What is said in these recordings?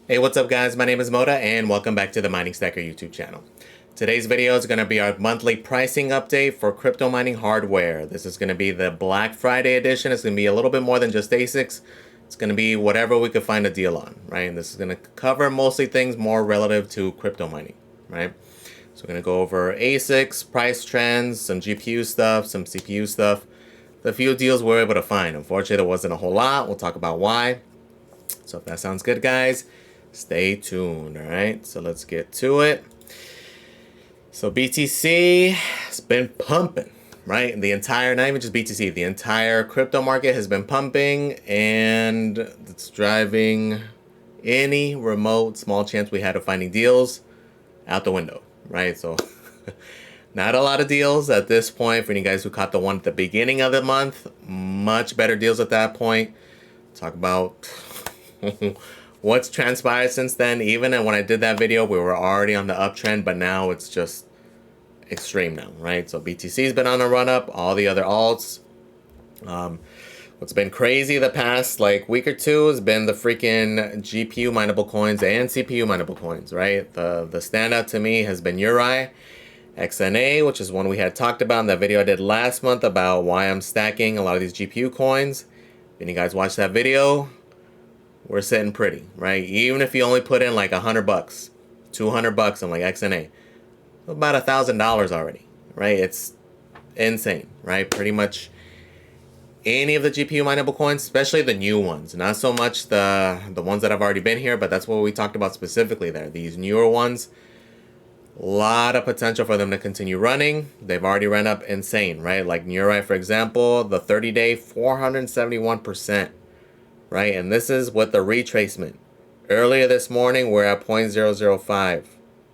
Hey, what's up guys? My name is Moda and welcome back to the Mining Stacker YouTube channel. Today's video is going to be our monthly pricing update for crypto mining hardware. This is going to be the Black Friday edition. It's going to be a little bit more than just ASICs. It's going to be whatever we could find a deal on, right? And this is going to cover mostly things more relative to crypto mining, right? So we're going to go over ASICs, price trends, some GPU stuff, some CPU stuff, the few deals we were able to find. Unfortunately, there wasn't a whole lot. We'll talk about why. So if that sounds good, guys, stay tuned, all right? So let's get to it. So BTC has been pumping, right? The entire, not even just BTC, the entire crypto market has been pumping, and it's driving any remote small chance we had of finding deals out the window, right? So not a lot of deals at this point for you guys who caught the one at the beginning of the month. Much better deals at that point. Talk about what's transpired since then. Even when I did that video, we were already on the uptrend, but now it's just extreme now, right? So BTC's been on a run up, all the other alts. What's been crazy the past like week or two has been the freaking GPU mineable coins and CPU mineable coins, right? The standout to me has been Uri XNA, which is one we had talked about in that video I did last month about why I'm stacking a lot of these GPU coins. If you guys watched that video, we're sitting pretty, right? Even if you only put in like $100, $200 on like XNA, about $1,000 already, right? It's insane, right? Pretty much any of the GPU mineable coins, especially the new ones, not so much the ones that have already been here, but that's what we talked about specifically there. These newer ones, a lot of potential for them to continue running. They've already ran up insane, right? Like Neurai, for example, the 30-day 471%. Right, and this is with the retracement. Earlier this morning, we're at 0.005,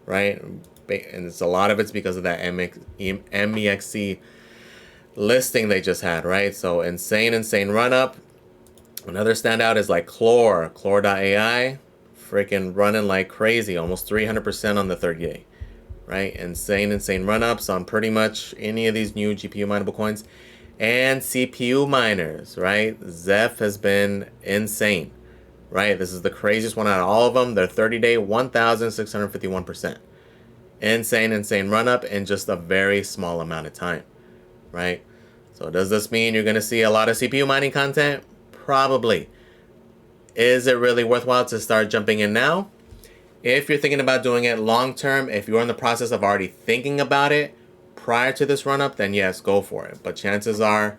right? And it's a lot of it's because of that MEXC listing they just had, right? So insane run up. Another standout is like Clore.ai, freaking running like crazy, almost 300% on the 30-day, right? Insane run ups on pretty much any of these new GPU mineable coins. And CPU miners, right? Zeph has been insane, right? This is the craziest one out of all of them. Their 30-day 1,651%. Insane run up in just a very small amount of time, right? So does this mean you're going to see a lot of CPU mining content? Probably. Is it really worthwhile to start jumping in now? If you're thinking about doing it long term, if you're in the process of already thinking about it, prior to this run up, then yes, go for it. But chances are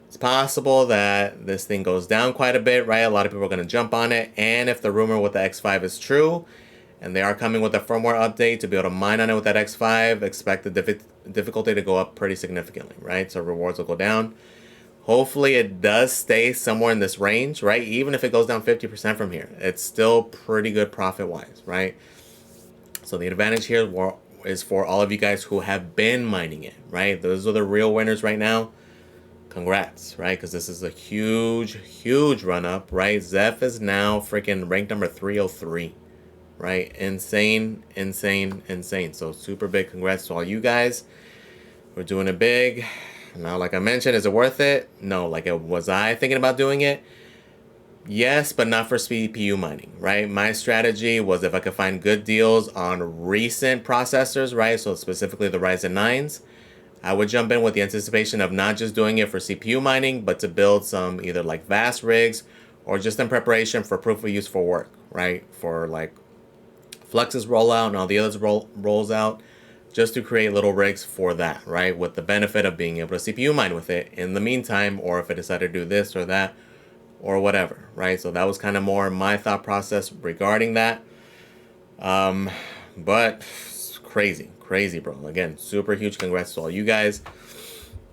it's possible that this thing goes down quite a bit, right? A lot of people are going to jump on it. And if the rumor with the X5 is true, and they are coming with a firmware update to be able to mine on it with that X5, expect the difficulty to go up pretty significantly, right? So rewards will go down. Hopefully it does stay somewhere in this range, right? Even if it goes down 50% from here, it's still pretty good profit-wise, right? So the advantage here is for all of you guys who have been mining it, right? Those are the real winners right now. Congrats, right? Because this is a huge run up, right? Zeph is now freaking ranked number 303, right? Insane. So super big congrats to all you guys. We're doing it big. Now, like I mentioned, is it worth it? No. Like, was I thinking about doing it? Yes, but not for CPU mining, right? My strategy was if I could find good deals on recent processors, right? So specifically the Ryzen 9s, I would jump in with the anticipation of not just doing it for CPU mining, but to build some either like VAST rigs or just in preparation for proof of use for work, right? For like Flux's rollout and all the others rolls out, just to create little rigs for that, right? With the benefit of being able to CPU mine with it in the meantime, or if I decide to do this or that, or whatever, right? So that was kind of more my thought process regarding that. But crazy, bro. Again, super huge congrats to all you guys.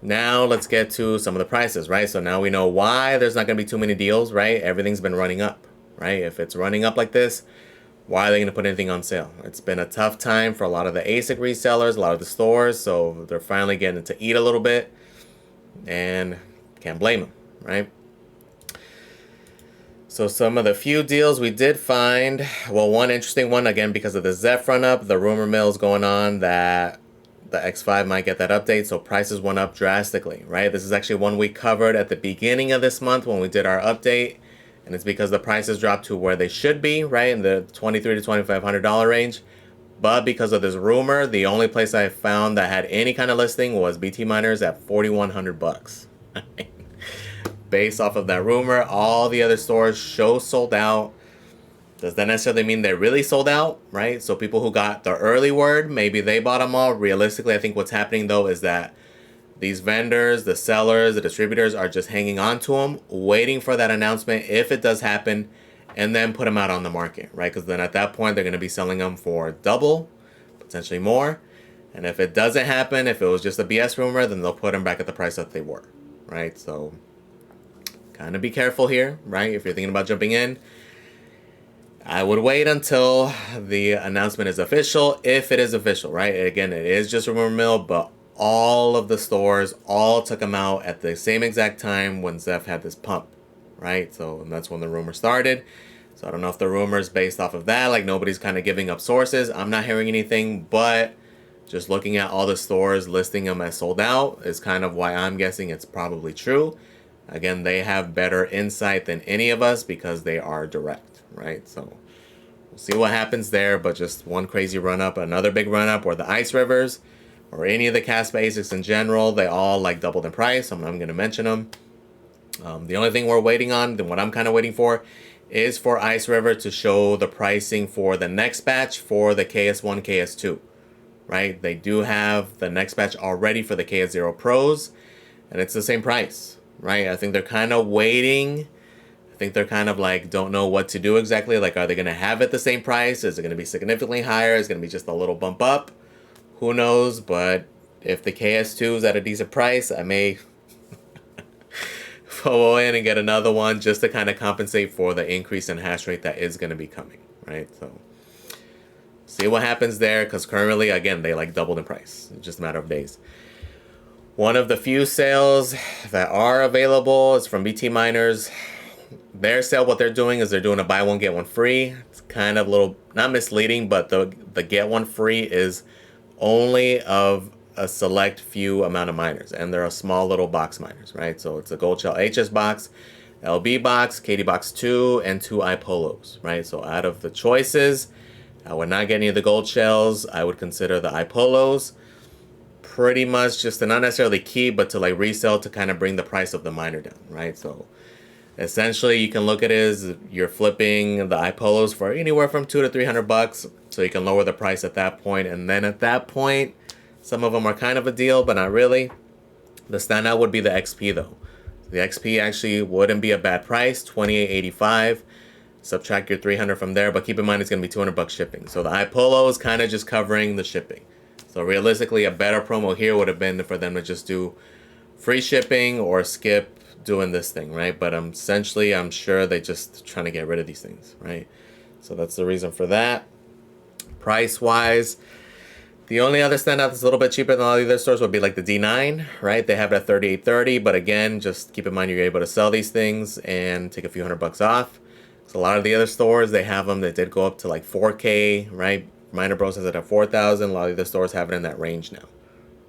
Now let's get to some of the prices, right? So now we know why there's not going to be too many deals, right? Everything's been running up, right? If it's running up like this, why are they going to put anything on sale? It's been a tough time for a lot of the ASIC resellers, a lot of the stores, so they're finally getting to eat a little bit, and can't blame them, right? So some of the few deals we did find, well, one interesting one, again, because of the Zeph run up, the rumor mill is going on that the X5 might get that update, so prices went up drastically, right? This is actually one we covered at the beginning of this month when we did our update, and it's because the prices dropped to where they should be, right, in the $2,300 to $2,500 range. But because of this rumor, the only place I found that had any kind of listing was BT Miners at 4,100 bucks. Based off of that rumor, all the other stores show sold out. Does that necessarily mean they're really sold out, right? So people who got the early word, maybe they bought them all. Realistically, I think what's happening though is that these vendors, the sellers, the distributors are just hanging on to them, waiting for that announcement if it does happen, and then put them out on the market, right? Because then at that point, they're going to be selling them for double, potentially more. And if it doesn't happen, if it was just a BS rumor, then they'll put them back at the price that they were, right? So kind of be careful here, right? If you're thinking about jumping in, I would wait until the announcement is official, if it is official, right? Again, it is just a rumor mill, but all of the stores all took them out at the same exact time when Zeph had this pump, right? So that's when the rumor started. So I don't know if the rumor is based off of that, like nobody's kind of giving up sources. I'm not hearing anything, but just looking at all the stores listing them as sold out is kind of why I'm guessing it's probably true. Again, they have better insight than any of us because they are direct, right? So we'll see what happens there, but just one crazy run up, another big run up, or the Ice Rivers, or any of the Caspa ASICs in general, they all like doubled in price. I'm not going to mention them. The only thing we're waiting on, what I'm kind of waiting for, is for Ice River to show the pricing for the next batch for the KS1, KS2, right? They do have the next batch already for the KS0 Pros, and it's the same price, right? I think they're kind of waiting. I think they're kind of like, don't know what to do exactly. Like, are they going to have it the same price? Is it going to be significantly higher? Is it going to be just a little bump up? Who knows? But if the KS2 is at a decent price, I may go in and get another one just to kind of compensate for the increase in hash rate that is going to be coming, right? So see what happens there, because currently, again, they like doubled in price. It's just a matter of days. One of the few sales that are available is from BT Miners. Their sale, what they're doing is they're doing a buy one, get one free. It's kind of a little, not misleading, but the get one free is only of a select few amount of miners, and they're a small little box miners, right? So it's a Gold Shell HS box, LB box, KD box 2, and 2 iPolos, right? So out of the choices, I would not get any of the gold shells. I would consider the iPolos pretty much just to not necessarily keep, but to like resell to kind of bring the price of the miner down, right? So essentially, you can look at it as you're flipping the iPolos for anywhere from $200 to $300, so you can lower the price at that point. And then at that point, some of them are kind of a deal, but not really. The standout would be the XP though. The XP actually wouldn't be a bad price, $28.85. Subtract your $300 from there, but keep in mind it's going to be $200 shipping. So the iPolo is kind of just covering the shipping. So realistically, a better promo here would have been for them to just do free shipping or skip doing this thing, right? But essentially, I'm sure they just trying to get rid of these things, right? So that's the reason for that. Price-wise, the only other standout that's a little bit cheaper than all the other stores would be like the D9, right? They have it at $38.30, but again, just keep in mind you're able to sell these things and take a few $100 off. So a lot of the other stores, they have them that did go up to like 4K, right? Miner Bros has it at 4,000. A lot of the stores have it in that range now,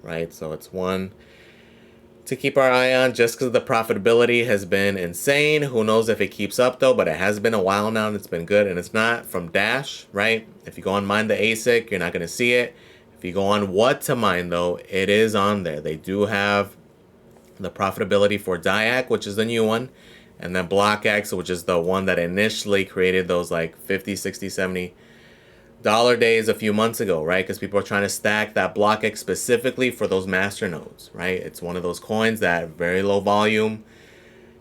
right? So it's one to keep our eye on just because the profitability has been insane. Who knows if it keeps up though, but it has been a while now and it's been good. And it's not from Dash, right? If you go on Mine the ASIC, you're not going to see it. If you go on What to Mine though, it is on there. They do have the profitability for Diac, which is the new one, and then BlockX, which is the one that initially created those like 50, 60, 70 dollar days a few months ago, right? Because people are trying to stack that BlockX specifically for those master nodes, right? It's one of those coins that very low volume.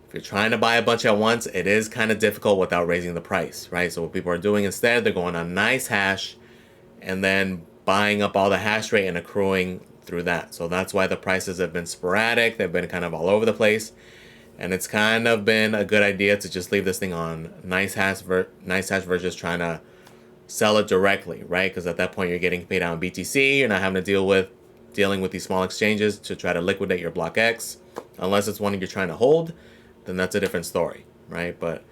If you're trying to buy a bunch at once, it is kind of difficult without raising the price, right? So what people are doing instead, they're going on nice hash and then buying up all the hash rate and accruing through that. So that's why the prices have been sporadic. They've been kind of all over the place. And it's kind of been a good idea to just leave this thing on nice hash versus trying to sell it directly, right? Because at that point you're getting paid out in BTC. You're not having to dealing with these small exchanges to try to liquidate your BlockX. Unless it's one you're trying to hold, then that's a different story, right? But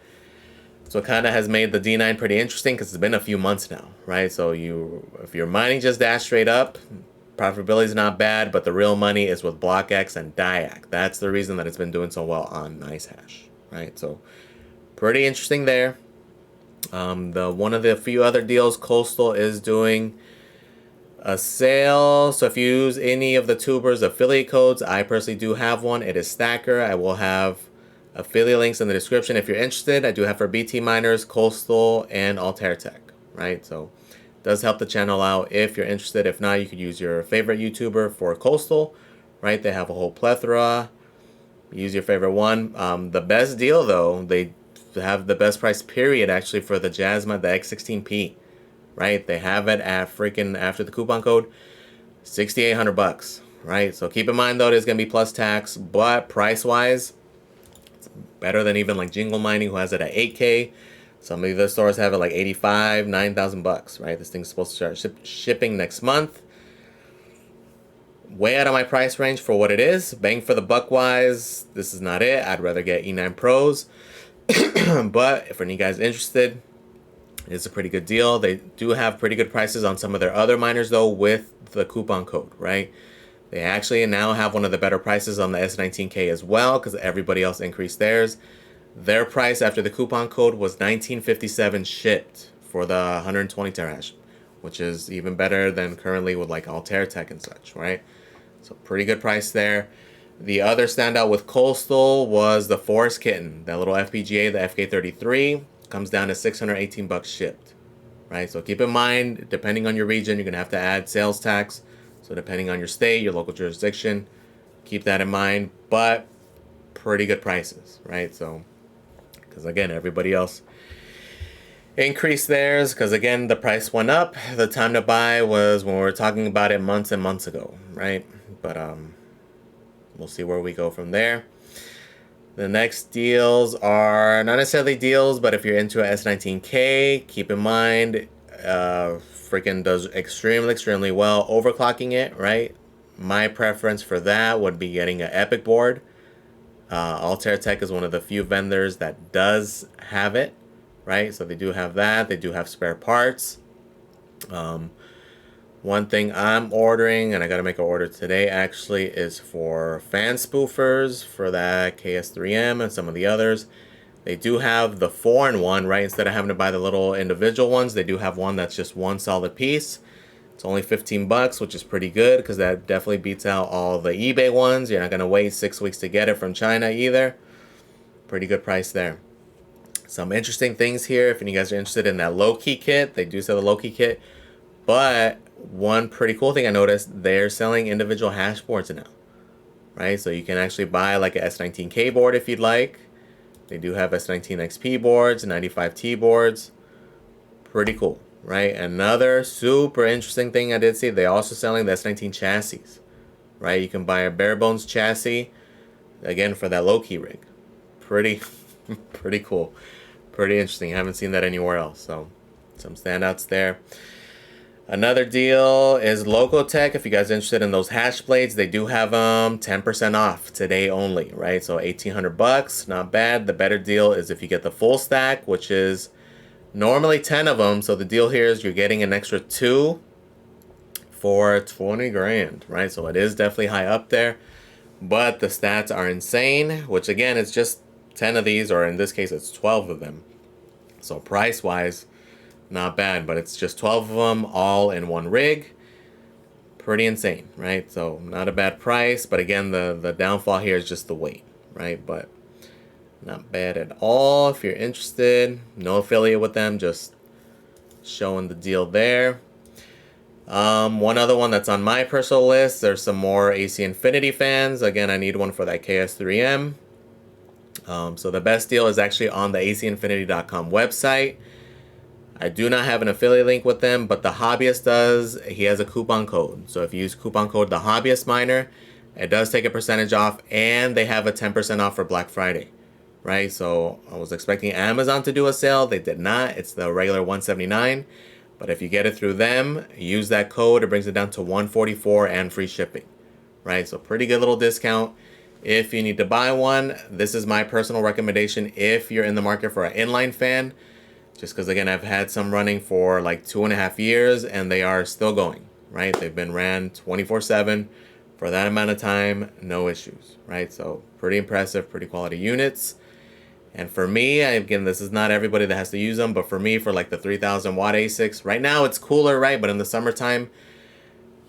so it kind of has made the D9 pretty interesting because it's been a few months now, right? So if you're mining just Dash straight up, profitability is not bad, but the real money is with BlockX and Diac. That's the reason that it's been doing so well on NiceHash, right? So pretty interesting there. One of the few other deals, Coastal is doing a sale. So if you use any of the Tubers affiliate codes, I personally do have one. It is Stacker. I will have affiliate links in the description if you're interested. I do have for BT Miners, Coastal, and Altair Tech, right? So it does help the channel out if you're interested. If not, you could use your favorite YouTuber for Coastal, right? They have a whole plethora. Use your favorite one. The best deal though, they have the best price period actually for the Jasma, the X16P, right? They have it at freaking, after the coupon code, $6,800, right? So keep in mind though, there's gonna be plus tax, but price wise, it's better than even like Jingle Mining, who has it at 8K. Some of the stores have it like 85, 9,000 bucks, right? This thing's supposed to start shipping next month. Way out of my price range for what it is. Bang for the buck wise, this is not it. I'd rather get E9 Pros. But if any guys interested, it's a pretty good deal. They do have pretty good prices on some of their other miners though with the coupon code, right? They actually now have one of the better prices on the S19K as well because everybody else increased theirs. Their price after the coupon code was $19.57 shipped for the 120 terahash, which is even better than currently with like Altair Tech and such, right? So pretty good price there. The other standout with Coastal was the Forest Kitten, that little FPGA, the FK33, comes down to 618 bucks shipped, right? So keep in mind, depending on your region, you're gonna have to add sales tax. So depending on your state, your local jurisdiction, keep that in mind. But pretty good prices, right? So, because again, everybody else increased theirs because again the price went up. The time to buy was when we were talking about it months and months ago, right? But we'll see where we go from there. The next deals are not necessarily deals, but if you're into a S19K, keep in mind freaking does extremely well overclocking it, right? My preference for that would be getting an Epic board. Altair Tech is one of the few vendors that does have it, right? So they do have that. They do have spare parts. One thing I'm ordering, and I got to make an order today actually, is for fan spoofers for that KS3M and some of the others. They do have the 4-in-1, right? Instead of having to buy the little individual ones, they do have one that's just one solid piece. It's only 15 bucks, which is pretty good because that definitely beats out all the eBay ones. You're not going to wait 6 weeks to get it from China either. Pretty good price there. Some interesting things here. If you guys are interested in that low-key kit, they do sell the low-key kit. But one pretty cool thing I noticed, they're selling individual hash boards now, right? So you can actually buy like a S19K board if you'd like. They do have S19XP boards, 95T boards. Pretty cool, right? Another super interesting thing I did see, they're also selling the S19 chassis, right? You can buy a bare bones chassis, again, for that low-key rig. Pretty cool. Pretty interesting. I haven't seen that anywhere else. So some standouts there. Another deal is Locotech. If you guys are interested in those hash blades, they do have them 10% off today only, right? So 1,800 bucks, not bad. The better deal is if you get the full stack, which is normally 10 of them. So the deal here is you're getting an extra 2 for 20 grand, right? So it is definitely high up there, but the stats are insane, which again, it's just 10 of these, or in this case, it's 12 of them. So price-wise, not bad, but it's just 12 of them all in one rig. Pretty insane, right? So not a bad price, but again, the downfall here is just the weight, right? But not bad at all. If you're interested, no affiliate with them, just showing the deal there. One other one that's on my personal list, there's some more AC Infinity fans. Again, I need one for that KS3M. So the best deal is actually on the ACinfinity.com website. I do not have an affiliate link with them, but the Hobbyist does. He has a coupon code. So if you use coupon code the Hobbyist Miner, it does take a percentage off, and they have a 10% off for Black Friday, right? So I was expecting Amazon to do a sale. They did not. It's the regular $179. But if you get it through them, use that code. It brings it down to $144 and free shipping, right? So pretty good little discount. If you need to buy one, this is my personal recommendation if you're in the market for an inline fan. Just because, again, I've had some running for like 2.5 years, and they are still going, right? They've been ran 24/7 for that amount of time, no issues, right? So pretty impressive, pretty quality units. And for me, again, this is not everybody that has to use them, but for me, for like the 3000 watt ASICs, right now it's cooler, right? But in the summertime,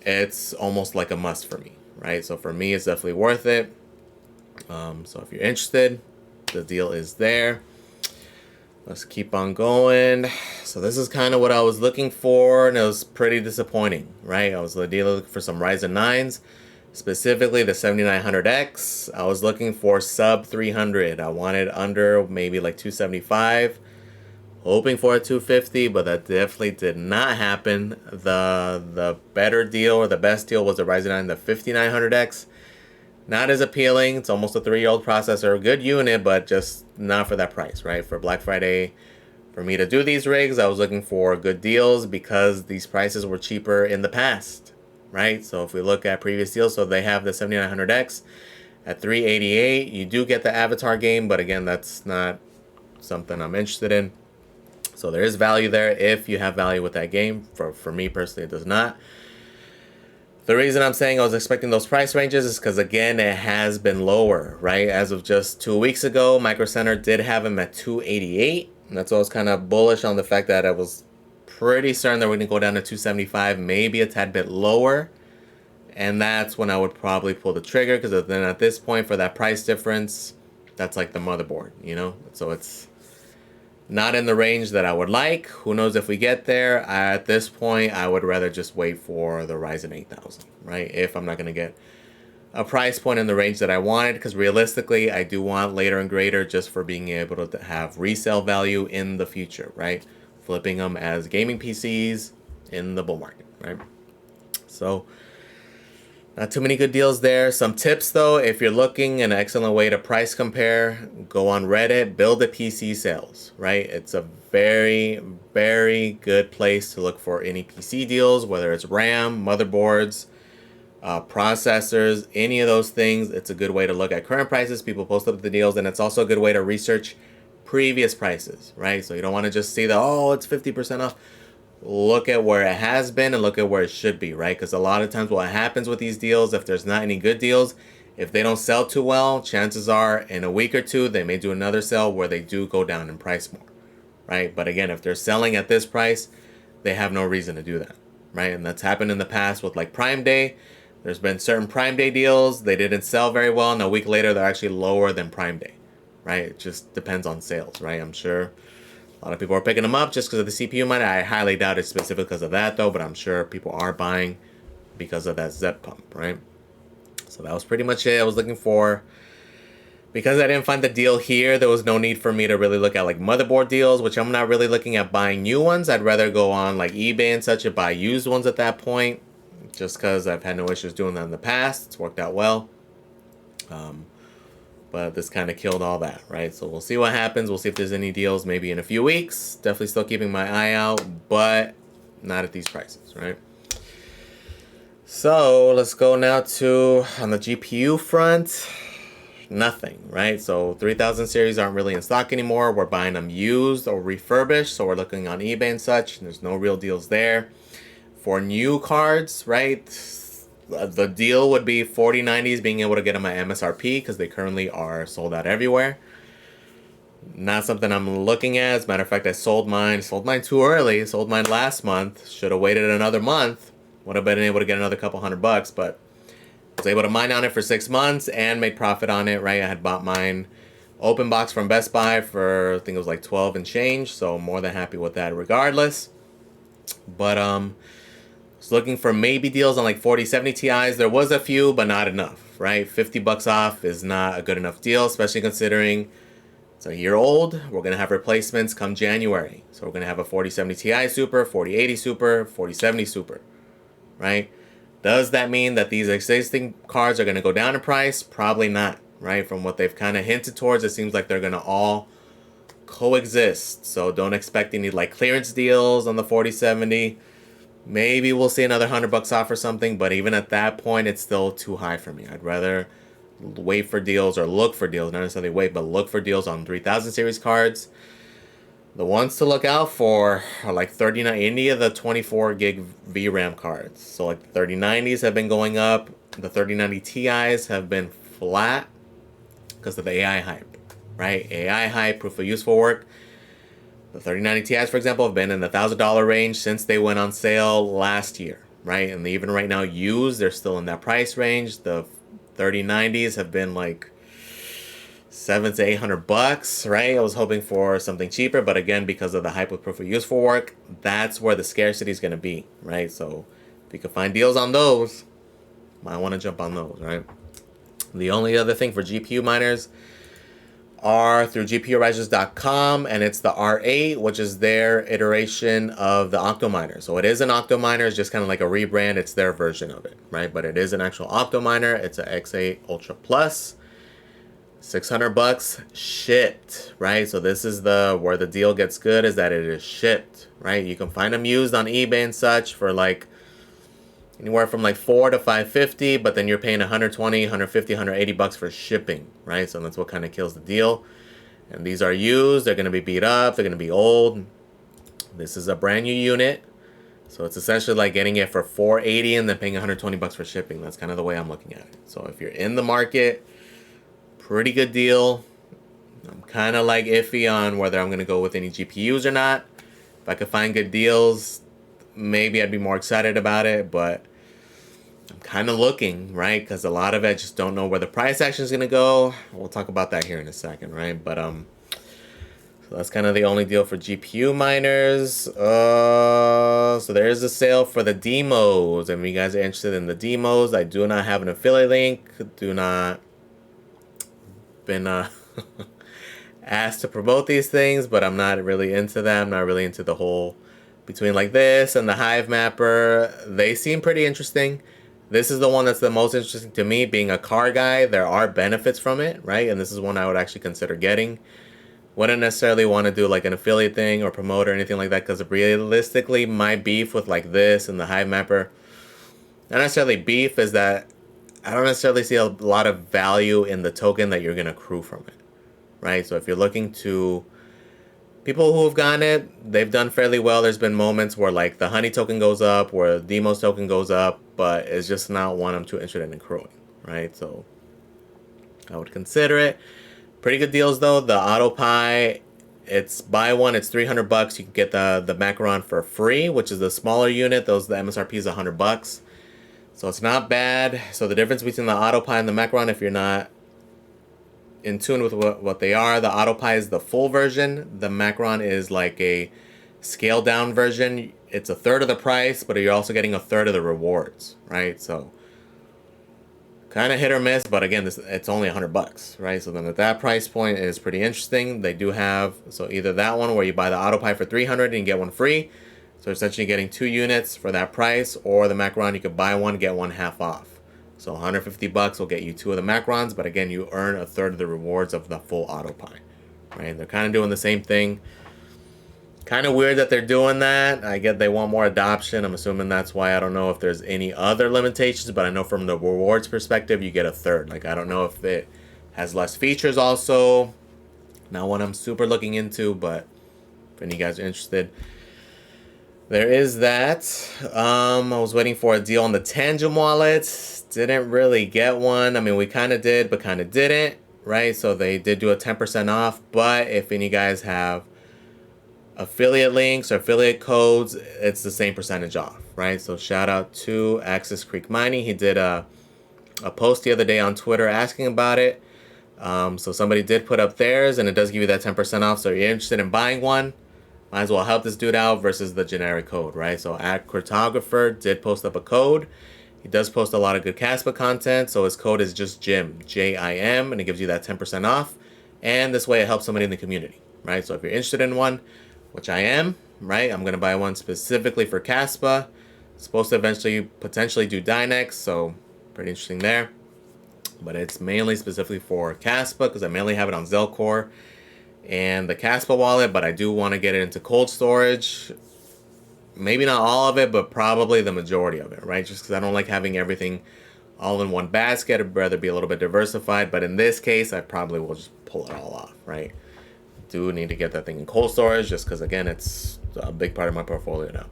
it's almost like a must for me, right? So for me, it's definitely worth it. So if you're interested, the deal is there. Let's keep on going. So this is kind of what I was looking for, and it was pretty disappointing, right? I was ideally looking for some Ryzen 9s, specifically the 7900X. I was looking for sub 300. I wanted under maybe like 275, hoping for a 250, but that definitely did not happen. The better deal, or the best deal, was the Ryzen 9, the 5900X. Not as appealing. It's almost a 3-year-old processor. Good unit, but just not for that price, right? For Black Friday, for me to do these rigs, I was looking for good deals because these prices were cheaper in the past, right? So if we look at previous deals, so they have the 7900X at $388. You do get the Avatar game, but again, that's not something I'm interested in. So there is value there if you have value with that game. For me personally, it does not. The reason I'm saying I was expecting those price ranges is because, again, it has been lower, right? As of just 2 weeks ago, Micro Center did have them at $288. And that's why I was kind of bullish on the fact that I was pretty certain that we're going to go down to $275, maybe a tad bit lower. And that's when I would probably pull the trigger, because then at this point, for that price difference, that's like the motherboard, you know? So it's not in the range that I would like. Who knows if we get there. At this point, I would rather just wait for the Ryzen 8000, right? If I'm not going to get a price point in the range that I wanted, because realistically, I do want later and greater just for being able to have resale value in the future, right? Flipping them as gaming PCs in the bull market, right? So not too many good deals there. Some tips though, if you're looking, an excellent way to price compare, go on Reddit, build a PC sales, right? It's a very, very good place to look for any PC deals, whether it's RAM, motherboards, processors, any of those things. It's a good way to look at current prices. People post up the deals, and it's also a good way to research previous prices, right? So you don't want to just see that, oh, it's 50% off. Look at where it has been and look at where it should be, right? Because a lot of times what happens with these deals, if there's not any good deals, if they don't sell too well, chances are in a week or two, they may do another sale where they do go down in price more, right? But again, if they're selling at this price, they have no reason to do that, right? And that's happened in the past with like Prime Day. There's been certain Prime Day deals. They didn't sell very well, and a week later, they're actually lower than Prime Day, right? It just depends on sales, right? I'm sure a lot of people are picking them up just because of the CPU money. I highly doubt it's specific because of that, though, but I'm sure people are buying because of that ZEP pump, right? So that was pretty much it I was looking for. Because I didn't find the deal here, there was no need for me to really look at like motherboard deals, which I'm not really looking at buying new ones. I'd rather go on like eBay and such and buy used ones at that point, just because I've had no issues doing that in the past. It's worked out well. But this kind of killed all that, right? So we'll see what happens. We'll see if there's any deals maybe in a few weeks. Definitely still keeping my eye out, but not at these prices, right? So let's go now to on the GPU front. Nothing, right? So 3000 series aren't really in stock anymore. We're buying them used or refurbished. So we're looking on eBay and such. And there's no real deals there. For new cards, right? The deal would be 4090s being able to get them at MSRP because they currently are sold out everywhere. Not something I'm looking at. As a matter of fact, I sold mine too early. Sold mine last month. Should have waited another month. Would have been able to get another couple $100, but I was able to mine on it for 6 months and made profit on it, right? I had bought mine open box from Best Buy for, I think it was like 12 and change, so more than happy with that regardless. But was looking for maybe deals on like 4070 Ti's. There was a few, but not enough, right? $50 off is not a good enough deal, especially considering it's a year old. We're going to have replacements come January. So we're going to have a 4070 Ti Super, 4080 Super, 4070 Super, right? Does that mean that these existing cards are going to go down in price? Probably not, right? From what they've kind of hinted towards, it seems like they're going to all coexist. So don't expect any like clearance deals on the 4070. Maybe we'll see another $100 off or something, but even at that point, it's still too high for me. I'd rather wait for deals or look for deals, not necessarily wait, but look for deals on 3000 series cards. The ones to look out for are like 39, any of the 24 gig VRAM cards. So like the 3090s have been going up. The 3090 Ti's have been flat because of the AI hype, right? AI hype, proof of useful work. The 3090 Ti's, for example, have been in the $1,000 range since they went on sale last year, right? And even right now, used, they're still in that price range. The 3090s have been like $700 to $800, right? I was hoping for something cheaper, but again, because of the hype with proof of useful work, that's where the scarcity is going to be, right? So if you can find deals on those, might want to jump on those, right? The only other thing for GPU miners are through GPUrisers.com, and it's the R8, which is their iteration of the Octominer. So it is an Octominer, it's just kind of like a rebrand. It's their version of it, right? But it is an actual Octominer. It's an X8 Ultra Plus, $600 shipped, right? So this is where the deal gets good, is that it is shipped, right? You can find them used on eBay and such for like anywhere from like $400 to $550, but then you're paying $120, $150, $180 for shipping, right? So that's what kind of kills the deal. And these are used. They're going to be beat up. They're going to be old. This is a brand new unit. So it's essentially like getting it for $480 and then paying $120 for shipping. That's kind of the way I'm looking at it. So if you're in the market, pretty good deal. I'm kind of like iffy on whether I'm going to go with any GPUs or not. If I could find good deals, maybe I'd be more excited about it, but I'm kind of looking, right? Because a lot of it, I just don't know where the price action is going to go. We'll talk about that here in a second, right? But so that's kind of the only deal for GPU miners. So there is a sale for the demos, and if you guys are interested in the demos, I do not have an affiliate link. Do not been asked to promote these things, but I'm not really into them. I'm not really into the whole between like this and the Hive Mapper. They seem pretty interesting. This is the one that's the most interesting to me. Being a car guy, there are benefits from it, right? And this is one I would actually consider getting. Wouldn't necessarily want to do like an affiliate thing or promote or anything like that, because realistically, my beef with like this and the Hive Mapper, not necessarily beef, is that I don't necessarily see a lot of value in the token that you're going to accrue from it, right? So if you're looking to people who have gotten it, they've done fairly well. There's been moments where like the Honey token goes up, where the Demos token goes up, but it's just not one I'm too interested in accruing, right? So I would consider it. Pretty good deals though. The AutoPi, it's buy one, it's $300. You can get the Macaron for free, which is the smaller unit. The MSRP is $100. So it's not bad. So the difference between the AutoPi and the Macaron, if you're not in tune with what they are, the AutoPi is the full version. The Macaron is like a scaled down version. It's a third of the price, but you're also getting a third of the rewards, right? So kind of hit or miss, but again, it's only $100, right? So then at that price point, it is pretty interesting. They do have, so either that one where you buy the AutoPi for $300 and you get one free, so essentially getting 2 units for that price, or the Macaron, you could buy one, get one half off. So $150 will get you 2 of the Macarons, but again, you earn a third of the rewards of the full AutoPi, right? They're kind of doing the same thing. Kind of weird that they're doing that. I get they want more adoption. I'm assuming that's why. I don't know if there's any other limitations, but I know from the rewards perspective, you get a third. Like, I don't know if it has less features also. Not one I'm super looking into, but if any of you guys are interested, there is that. I was waiting for a deal on the Tangent wallet. Didn't really get one. I mean, we kind of did, but kind of didn't, right? So they did do a 10% off, but if any of you guys have affiliate links or affiliate codes, it's the same percentage off, right? So shout out to Axis Creek Mining. He did a post the other day on Twitter asking about it. So somebody did put up theirs, and it does give you that 10% off. So if you're interested in buying one, might as well help this dude out versus the generic code, right? So at Cryptographer did post up a code. He does post a lot of good Caspa content. So his code is just JIM, J-I-M, and it gives you that 10% off. And this way it helps somebody in the community, right? So if you're interested in one, which I am, right? I'm going to buy one specifically for Caspa. It's supposed to eventually potentially do Dynex, so pretty interesting there. But it's mainly specifically for Caspa because I mainly have it on Zelcore and the Caspa wallet, but I do want to get it into cold storage. Maybe not all of it, but probably the majority of it, right? Just because I don't like having everything all in one basket. I'd rather be a little bit diversified. But in this case, I probably will just pull it all off, right? Do need to get that thing in cold storage just because, again, it's a big part of my portfolio now.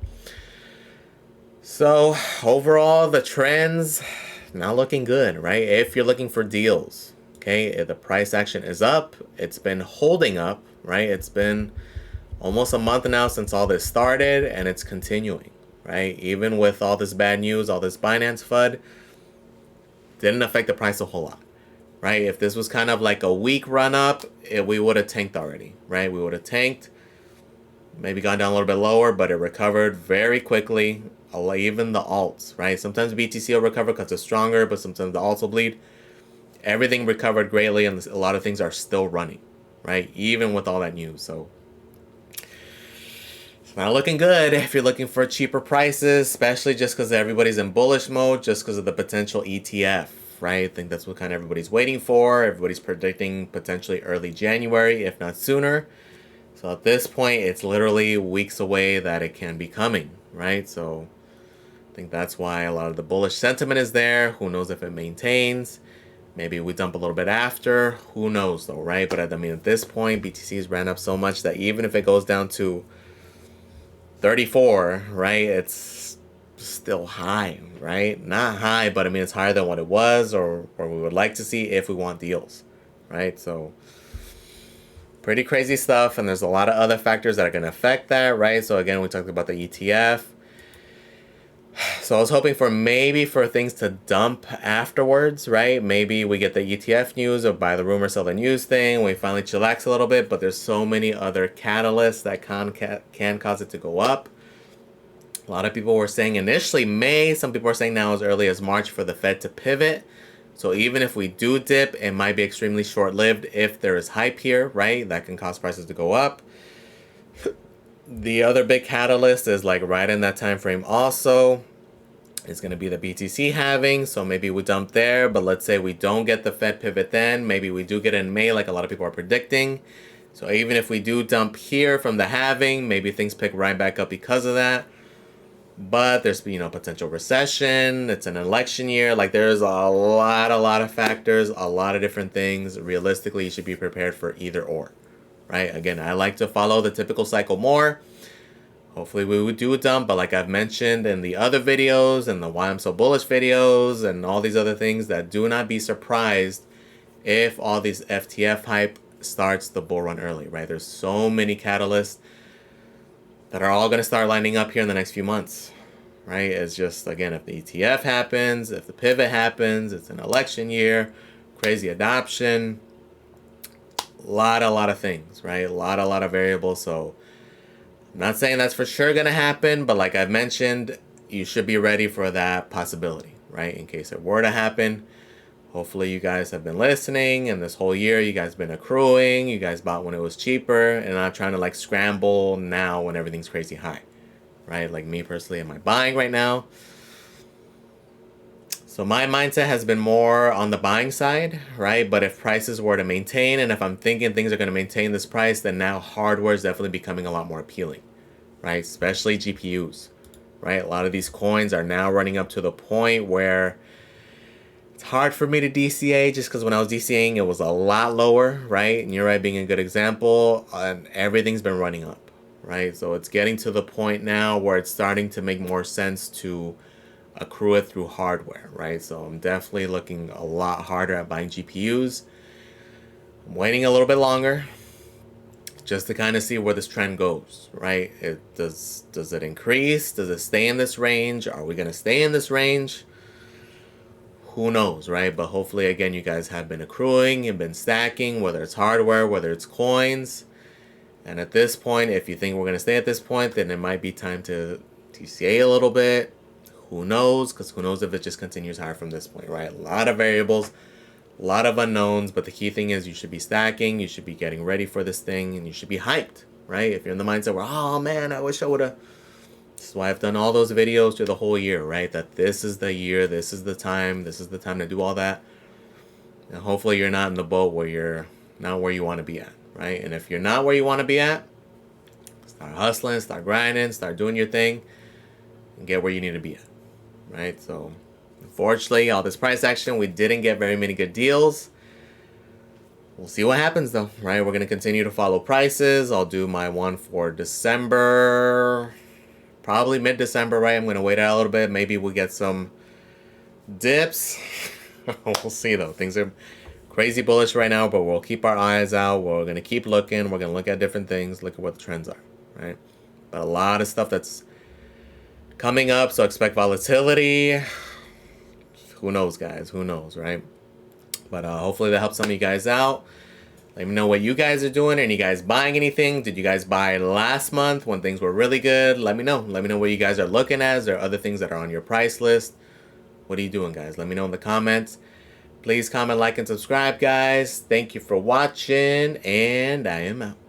So overall, the trends not looking good, right? If you're looking for deals, Okay, the price action is up. It's been holding up, right? It's been almost a month now since all this started, and it's continuing, right? Even with all this bad news, all this Binance FUD, didn't affect the price a whole lot, right? If this was kind of like a weak run up, we would have tanked already, right? We would have tanked, maybe gone down a little bit lower, but it recovered very quickly. Even the alts, right? Sometimes BTC will recover because it's stronger, but sometimes the alts will bleed. Everything recovered greatly, and a lot of things are still running, right? Even with all that news. So it's not looking good if you're looking for cheaper prices, especially just because everybody's in bullish mode, just because of the potential ETF, right? I think that's what kind of everybody's waiting for. Everybody's predicting potentially early January, if not sooner. So at this point, it's literally weeks away that it can be coming, right? So I think that's why a lot of the bullish sentiment is there. Who knows if it maintains? Maybe we dump a little bit after. Who knows, though, right? But I mean, at this point, BTC's ran up so much that even if it goes down to 34, right, it's still high, right? Not high, but I mean, it's higher than what it was or we would like to see if we want deals, right? So pretty crazy stuff, and there's a lot of other factors that are going to affect that, right? So again, we talked about the ETF. So I was hoping for maybe for things to dump afterwards, right? Maybe we get the ETF news or buy the rumor, sell the news thing. We finally chillax a little bit, but there's so many other catalysts that can cause it to go up. A lot of people were saying initially May. Some people are saying now as early as March for the Fed to pivot. So even if we do dip, it might be extremely short-lived if there is hype here, right? That can cause prices to go up. The other big catalyst is like right in that time frame also. It's going to be the BTC halving, so maybe we dump there, but let's say we don't get the Fed pivot then. Maybe we do get it in May like a lot of people are predicting. So even if we do dump here from the halving, maybe things pick right back up because of that. But there's, potential recession. It's an election year. Like there's a lot of factors, a lot of different things. Realistically, you should be prepared for either or, right? Again, I like to follow the typical cycle more. Hopefully we would do a dump, but like I've mentioned in the other videos and the Why I'm So Bullish videos and all these other things, that do not be surprised if all these FTF hype starts the bull run early, right? There's so many catalysts that are all going to start lining up here in the next few months, right? It's just, again, if the ETF happens, if the pivot happens, it's an election year, crazy adoption, a lot of things, right? A lot of variables. So I'm not saying that's for sure going to happen, but like I've mentioned, you should be ready for that possibility, right? In case it were to happen. Hopefully you guys have been listening, and this whole year you guys have been accruing. You guys bought when it was cheaper and not trying to like scramble now when everything's crazy high, right? Like me personally, am I buying right now? So my mindset has been more on the buying side, right? But if prices were to maintain, and if I'm thinking things are going to maintain this price, then now hardware is definitely becoming a lot more appealing, right? Especially GPUs, right? A lot of these coins are now running up to the point where it's hard for me to DCA, just because when I was DCAing, it was a lot lower, right? And you're right, being a good example, and everything's been running up, right? So it's getting to the point now where it's starting to make more sense to accrue it through hardware, right? So I'm definitely looking a lot harder at buying GPUs. I'm waiting a little bit longer just to kind of see where this trend goes, right? Does it increase? Does it stay in this range? Are we going to stay in this range? Who knows, right? But hopefully, again, you guys have been accruing and been stacking, whether it's hardware, whether it's coins. And at this point, if you think we're going to stay at this point, then it might be time to DCA a little bit. Who knows? Because who knows if it just continues higher from this point, right? A lot of variables, a lot of unknowns, but the key thing is you should be stacking, you should be getting ready for this thing, and you should be hyped, right? If you're in the mindset where, oh man, I wish I would have. This is why I've done all those videos through the whole year, right? That this is the year, this is the time to do all that. And hopefully you're not in the boat where you're not where you want to be at, right? And if you're not where you want to be at, start hustling, start grinding, start doing your thing, and get where you need to be at. Right, so unfortunately, all this price action, we didn't get very many good deals. We'll see what happens though, right? We're going to continue to follow prices. I'll do my one for December, probably mid-December, right? I'm going to wait out a little bit. Maybe we'll get some dips. We'll see though. Things are crazy bullish right now, but we'll keep our eyes out. We're going to keep looking. We're going to look at different things, look at what the trends are, right? But a lot of stuff that's coming up, so expect volatility. Who knows, guys? Who knows, right? But hopefully that helps some of you guys out. Let me know what you guys are doing. Are you guys buying anything? Did you guys buy last month when things were really good? Let me know. Let me know what you guys are looking at. Is there other things that are on your price list? What are you doing, guys? Let me know in the comments. Please comment, like, and subscribe, guys. Thank you for watching, and I am out.